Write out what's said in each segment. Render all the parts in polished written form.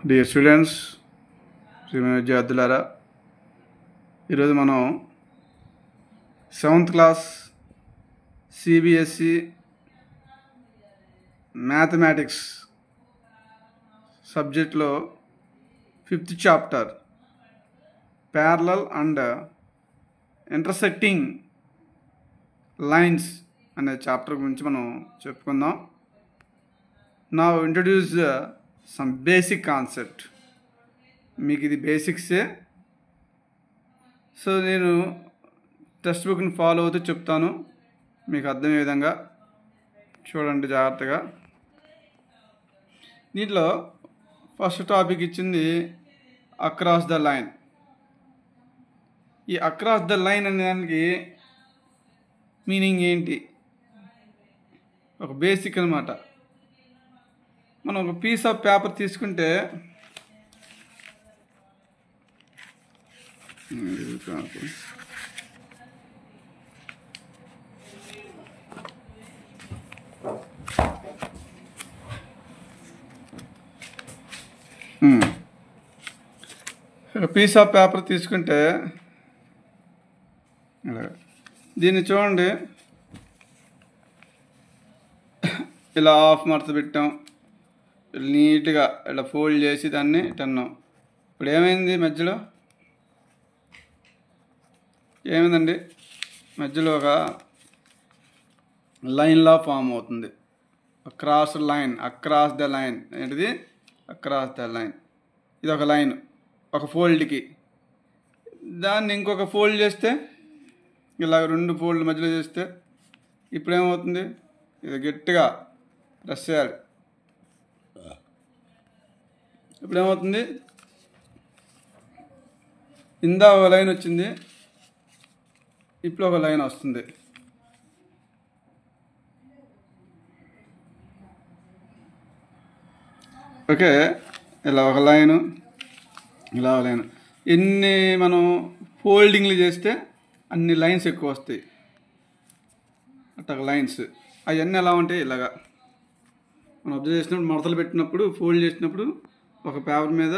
Dear students, శ్రీమతి విద్యార్థులారా, ఈరోజు మనం 7th క్లాస్ సిబిఎస్ఈ మ్యాథమెటిక్స్ సబ్జెక్ట్లో 5th chapter parallel and intersecting lines అనే చాప్టర్ గురించి మనం చెప్పుకుందాం. Now introduce some basic concept. మీకు ఇది బేసిక్సే, సో నేను టెక్స్ట్ బుక్ని ఫాలో అవుతూ చెప్తాను, మీకు అర్థమయ్యే విధంగా చూడండి జాగ్రత్తగా. దీంట్లో ఫస్ట్ టాపిక్ ఇచ్చింది అక్రాస్ ద లైన్. ఈ అక్రాస్ ద లైన్ అనే దానికి మీనింగ్ ఏంటి, ఒక బేసిక్ అన్నమాట. మనం ఒక పీస్ ఆఫ్ పేపర్ తీసుకుంటే పీస్ ఆఫ్ పేపర్ తీసుకుంటే దీన్ని చూడండి, ఇలా హాఫ్ మడత పెట్టాం, నీట్గా ఇలా ఫోల్డ్ చేసి దాన్ని టన్నాం. ఇప్పుడు ఏమైంది, మధ్యలో ఏమైందండి, మధ్యలో ఒక లైన్లా ఫామ్ అవుతుంది. Across line, across the line ఏంటిది, అక్రాస్ ద లైన్. ఇది ఒక లైన్, ఒక ఫోల్డ్కి. దాన్ని ఇంకొక ఫోల్డ్ చేస్తే, ఇలా 2 ఫోల్డ్ మధ్యలో చేస్తే ఇప్పుడు ఏమవుతుంది, ఇది గట్టిగా ప్రెస్ చేయాలి. ఇప్పుడు ఏమవుతుంది, ఇందా ఒక లైన్ వచ్చింది, ఇప్పుడు ఒక లైన్ వస్తుంది. ఓకే, ఇలా ఒక లైను, ఇలా ఒక లైను. ఎన్ని మనం ఫోల్డింగ్లు చేస్తే అన్ని లైన్స్ ఎక్కువ వస్తాయి. అట్లా లైన్స్ అవన్నీ ఎలా ఉంటాయి, ఇలాగా మనం అబ్జర్వ్ చేసినప్పుడు, మడతలు పెట్టినప్పుడు, ఫోల్డ్ చేసినప్పుడు ఒక పేపర్ మీద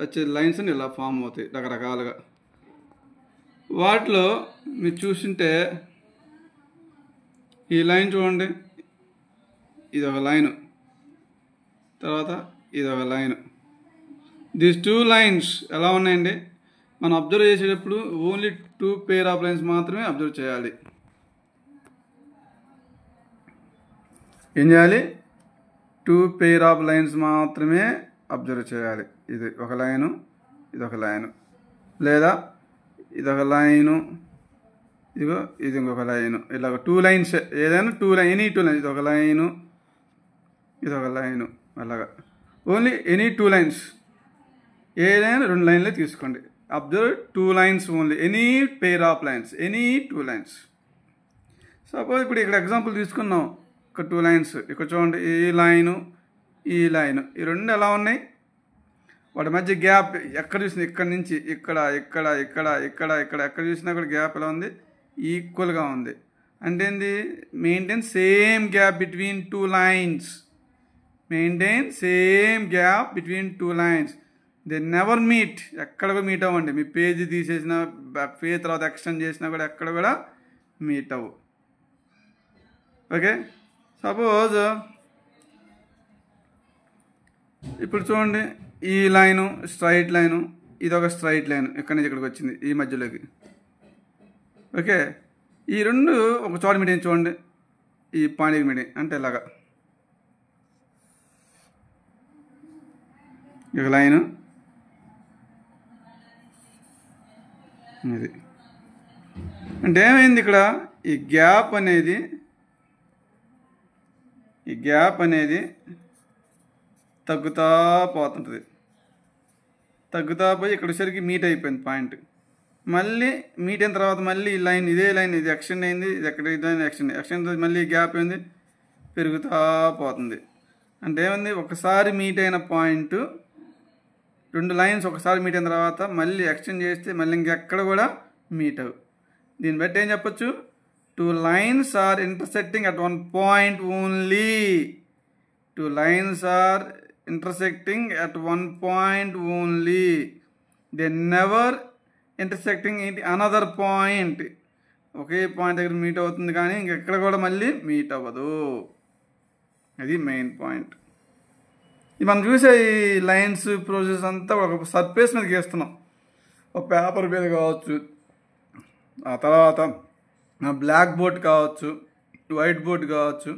వచ్చే లైన్స్ ఇలా ఫామ్ అవుతాయి రకరకాలుగా. వాటిలో మీరు చూస్తుంటే ఈ లైన్ చూడండి, ఇది ఒక లైను, తర్వాత ఇది ఒక లైను. దీస్ 2 లైన్స్ ఎలా ఉన్నాయండి, మనం అబ్జర్వ్ చేసేటప్పుడు ఓన్లీ 2 పేర్ ఆఫ్ లైన్స్ మాత్రమే అబ్జర్వ్ చేయాలి. ఏం చేయాలి, 2 పేర్ ఆఫ్ లైన్స్ మాత్రమే అబ్జర్వ్ చేయాలి. ఇది ఒక లైను, ఇది ఒక లైను, లేదా ఇదొక లైను, ఇదిగో ఇది ఇంకొక లైను. ఇలాగ 2 లైన్స్, ఏదైనా 2 లైన్, ఎనీ 2 లైన్స్. ఇదొక లైను, ఇదొక లైను, అలాగా ఓన్లీ ఎనీ 2 లైన్స్. ఏదైనా 2 లైన్లే తీసుకోండి. Observe 2 lines only, any pair of lines, any 2 lines. Suppose ఇప్పుడు ఇక్కడ ఎగ్జాంపుల్ తీసుకున్నాం, ఒక 2 లైన్స్. ఇక్కడ చూడండి, ఈ లైను, ఈ లైను, ఈ 2 ఎలా ఉన్నాయి, వాటి మధ్య గ్యాప్ ఎక్కడ చూసినా, ఇక్కడ నుంచి ఇక్కడ, ఇక్కడ, ఇక్కడ, ఇక్కడ, ఇక్కడ, ఎక్కడ చూసినా కూడా గ్యాప్ ఎలా ఉంది, ఈక్వల్గా ఉంది. అంటే ఏంది, maintain same gap between 2 lines. Maintain same gap between 2 lines. They never meet. ఎక్కడ కూడా మీట్ అవ్వండి. మీ పేజీ తీసేసిన, పేజ్ తర్వాత ఎక్స్టెండ్ చేసినా కూడా ఎక్కడ కూడా మీట్ అవ్వు. ఓకే, సపోజ్ ఇప్పుడు చూడండి, ఈ లైను స్ట్రైట్ లైను, ఇది ఒక స్ట్రైట్ లైన్, ఇక్కడి నుంచి ఇక్కడికి వచ్చింది ఈ మధ్యలోకి. ఓకే, ఈ 2 ఒక చోట మీడియం చూడండి, ఈ పాయింట్కి మీడియం, అంటే ఇలాగా ఒక లైను, ఇది. అంటే ఏమైంది ఇక్కడ, ఈ గ్యాప్ అనేది తగ్గుతా పోతుంటుంది. తగ్గుతా పోయి ఇక్కడ వచ్చేసరికి మీట్ అయిపోయింది పాయింట్. మళ్ళీ మీట్ అయిన తర్వాత మళ్ళీ ఈ లైన్, ఇదే లైన్, ఇది ఎక్స్టెండ్ అయింది, ఇది ఎక్కడ ఎక్స్టెండ్ మళ్ళీ గ్యాప్ అయింది, పెరుగుతా పోతుంది. అంటే ఏమైంది, ఒకసారి మీట్ అయిన పాయింట్, 2 లైన్స్ ఒకసారి మీట్ అయిన తర్వాత మళ్ళీ ఎక్స్టెండ్ చేస్తే మళ్ళీ ఇంకెక్కడ కూడా మీట్ అవ్వు. దీన్ని బట్టి ఏం చెప్పచ్చు, 2 lines are intersecting at one point only. 2 lines are intersecting at one point only. They never intersecting at another point. Okay point దగ్గర మీట్ అవుతుంది కానీ ఇంకెక్కడ కూడా మళ్ళీ మీట్ అవ్వదు. అది మెయిన్ పాయింట్. మనం చూసే ఈ లైన్స్ ప్రాసెస్ అంతా ఒక సర్ఫేస్ మీద గీస్తున్నాం. ఒక పేపర్ మీద కావచ్చు, ఆ తర్వాత బ్లాక్ బోర్డ్ కావచ్చు, వైట్ బోర్డ్ కావచ్చు,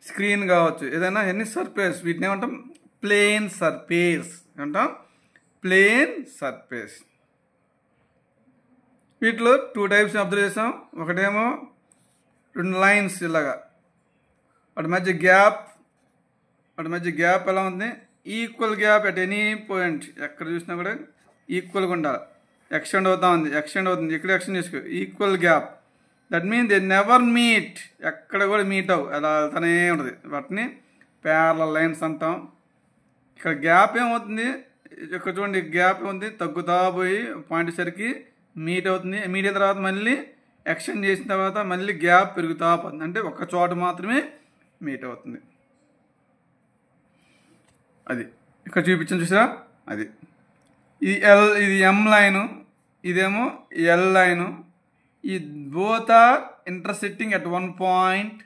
స్క్రీన్ కావచ్చు, ఏదైనా ఎన్ని సర్ఫేస్, వీటిని ఏమంటాం ప్లేన్ సర్ఫేస్ అంటాం. Plane surface. వీటిలో 2 టైప్స్ అబ్జర్వ్ చేసాం. ఒకటేమో 2 లైన్స్ ఇలాగా, వాటి మధ్య గ్యాప్ ఎలా ఉంది, equal gap at any point. ఎక్కడ చూసినా కూడా ఈక్వల్గా ఉండాలి. ఎక్స్టెండ్ అవుతుంది, ఇక్కడ ఎక్స్టెండ్ చేసుకో, equal gap. That mean they never meet, ఎక్కడ కూడా మీట్ అవ్వు, అలా వెళ్తానే ఉంటుంది. వాటిని ప్యారలల్ లైన్స్ అంటాం. ఇక్కడ గ్యాప్ ఏమవుతుంది, ఇక్కడ చూడండి గ్యాప్ ఉంది, తగ్గుతా పోయి పాయింట్ సరికి మీట్ అవుతుంది. మీట్ అయిన తర్వాత మళ్ళీ ఎక్స్టెండ్ చేసిన తర్వాత మళ్ళీ గ్యాప్ పెరుగుతా పోతుంది. అంటే ఒక చోట మాత్రమే మీట్ అవుతుంది. అది ఇక్కడ చూపించాను చూసారా, అది ఇది ఎం లైను, ఇదేమో ఎల్ లైను. ఈ both are intersecting at one point.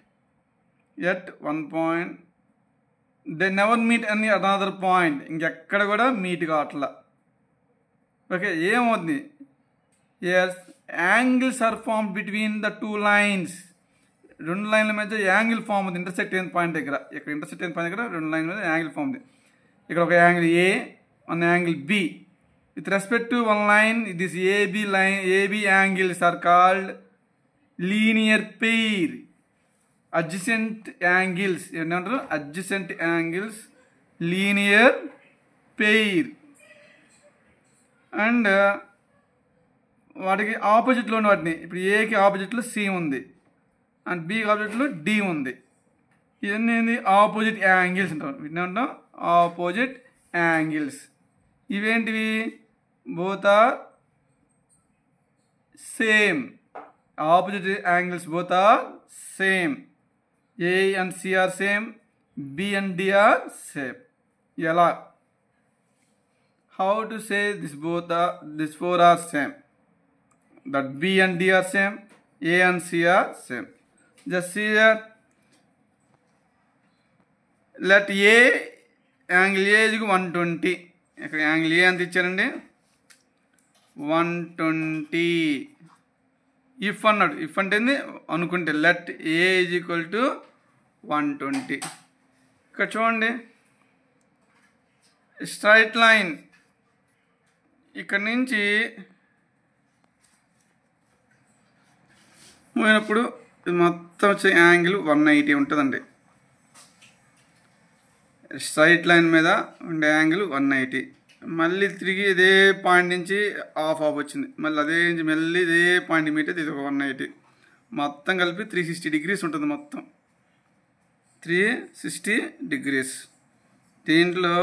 They never meet any another point. ఇంకెక్కడ కూడా మీట్ కావట్లా. ఓకే, ఏమవుతుంది, as angles are form between the 2 lines. 2 లైన్ల మధ్య యాంగిల్ ఫామ్ ఉంది ఇంటర్సెక్ట్ అయిన పాయింట్ దగ్గర. ఇక్కడ ఇంటర్సెక్ట్ అయిన పాయింట్ దగ్గర 2 లైన్ల మధ్య యాంగిల్ ఫామ్ ఉంది. ఇక్కడ ఒక angle A, one angle B. With respect to one line, this A B angles are called linear pair. Adjacent angles ఏంటంటారు, adjacent angles, linear pair. And వాటికి ఆపోజిట్లో ఉన్న వాటిని, ఇప్పుడు ఏకి ఆపోజిట్లో సి ఉంది అండ్ బికి ఆపోజిట్లో డి ఉంది. ఇవన్నీ ఏంది, ఆపోజిట్ యాంగిల్స్ అంటాం. వీటిని అంటాం ఆపోజిట్ యాంగిల్స్. ఇవేంటివి, both are same. Opposite angles both are same. A and C are same, B and D are same. ఎలా, how to say this 4 are same? That B and D are same, A and C are same. Just see here. Let A, angle A is 120. ఇక్కడ angle A ఎంత ఇచ్చారండి, 120. If అన్నాడు, if అంటే అనుకుంటే let A is equal to 120. ఇక్కడ చూడండి, straight line ఇక్కడ నుంచి పోయినప్పుడు ఇది మొత్తం వచ్చే యాంగిల్ 180 ఉంటుందండి. స్ట్రైట్ లైన్ మీద ఉండే యాంగిల్ 180. మళ్ళీ తిరిగి ఇదే పాయింట్ నుంచి ఆఫ్ వచ్చింది, మళ్ళీ అదే నుంచి మళ్ళీ ఇదే పాయింట్ మీట్ అయితే ఇది ఒక 180. మొత్తం కలిపి 360 degrees ఉంటుంది. మొత్తం 360 degrees. దీంట్లో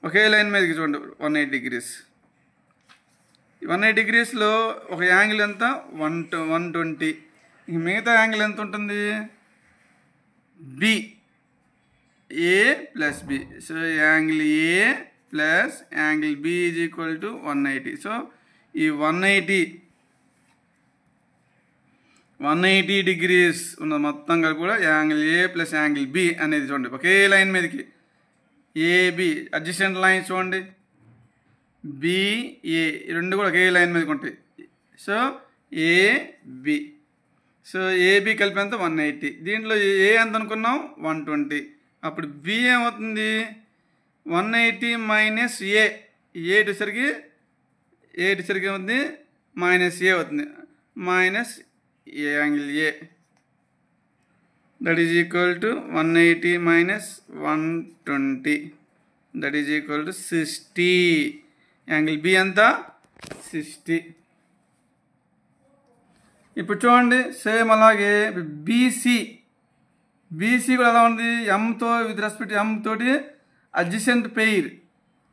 ఒకే లైన్ మీదకి చూడండి 180 degrees. 180 degreesలో ఒక యాంగిల్ ఎంత, 120. ఇంక మిగతా యాంగిల్ ఎంత ఉంటుంది, B, A plus B. So angle A plus angle B is equal to 180. So ఈ 180 degrees ఉన్న మొత్తం కలిపి కూడా angle A plus angle B అనేది చూడండి ఒకే లైన్ మీదకి. ఏబి అడ్జసెంట్ లైన్ చూడండి, బిఏ రెండు కూడా ఒకే లైన్ మీదకి ఉంటాయి. సో ఏబి, సో ఏబి కలిపి ఎంత 180. దీంట్లో ఏ ఎంత అనుకున్నాం 120. అప్పుడు బి ఏమవుతుంది, 180 మైనస్ ఏ, ఏసరికి ఏమవుతుంది మైనస్ ఏ అవుతుంది, minus A angle A. That is equal to 180 minus 120, that is equal to 60. Angle B ఎంత 60. ఇప్పుడు చూడండి సేమ్ అలాగే బీసీ కూడా ఎలా ఉంది, ఎంతో విత్ రెస్పెక్ట్ ఎం తోటి అడ్జసెంట్ పెయిర్,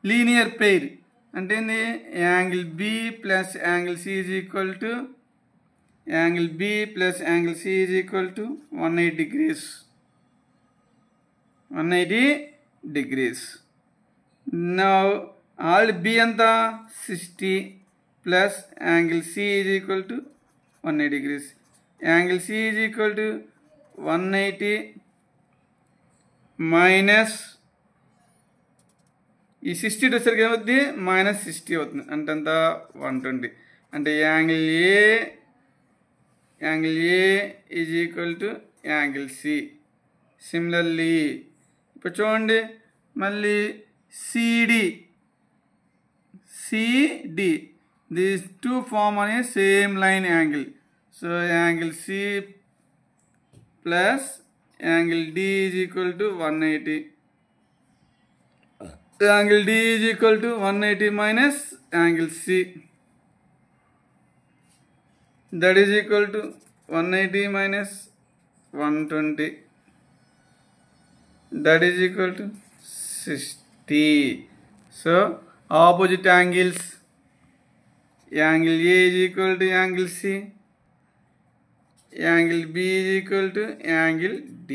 లీనియర్ పెయిర్. అంటే ఏంది, angle B plus angle C is equal to 180 degrees. 180 degrees. Now alt B anta 60 plus angle C is equal to 180 degrees. Angle C is equal to 180 minus ఈ 60 వచ్చేసరికి ఏమవుతుంది minus 60 అవుతుంది అంటే అంత 120 అంటే angle A is equal to angle C. Similarly ఇప్పుడు చూడండి మళ్ళీ సిడి దీస్ టూ ఫార్మ్ అనే same line angle. So angle C plus angle D is equal to 180. Angle D is equal to 180 minus angle C. That is equal to 180 minus 120. That is equal to 60. So opposite angles. Angle A is equal to angle C. Angle B is equal to angle D.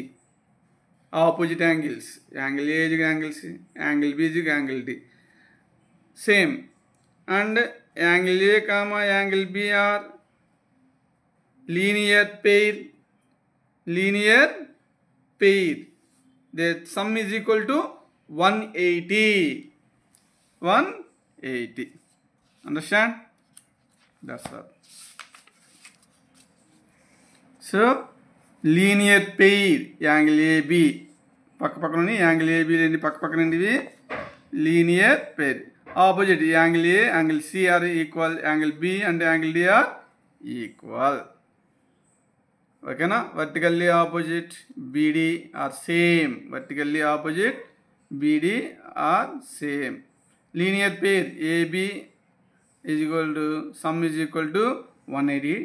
Opposite angles. Angle A is angle C, angle B is angle D. Same. And angle A comma angle B are linear pair. Their sum is equal to 180. Understand? That's all. So linear pair angle A B పక్కపక్కన angle A B లేని పక్కపక్కన linear pair. Opposite angle A angle C are equal, angle B and angle D are equal. ఓకేనా? Vertically opposite B D are same. Linear pair A B is equal to sum is equal to 180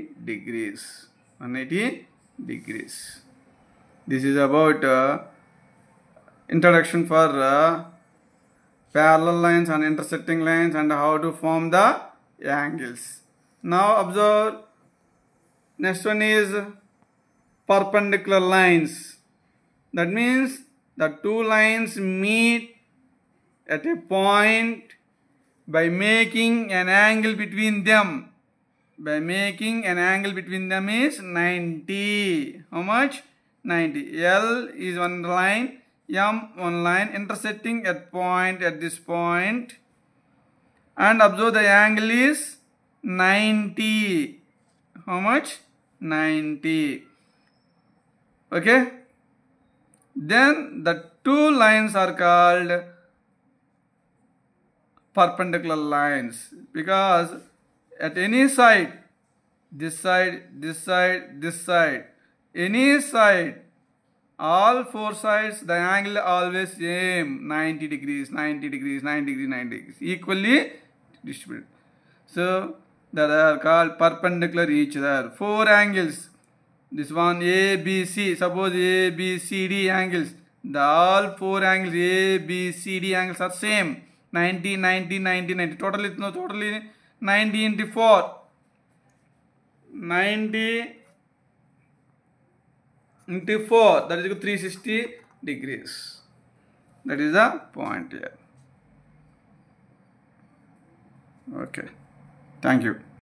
degrees. This is about introduction for parallel lines and intersecting lines and how to form the angles. Now observe, next one is perpendicular lines. That means the two lines meet at a point by making an angle between them. Is 90. How much? 90. L is one line, M one line intersecting at this point, and observe the angle is 90. How much? 90. Okay? Then the two lines are called perpendicular lines because at any side, this side, any side, all four sides, the angle always same, 90 degrees, equally distributed. So that are called perpendicular each other. Four angles, this one A, B, C, suppose A, B, C, D angles, the all four angles A, B, C, D angles are same, 90. Totally 90 into 4, 90 into 4, that is 360 degrees. That is the point here. Okay, thank you.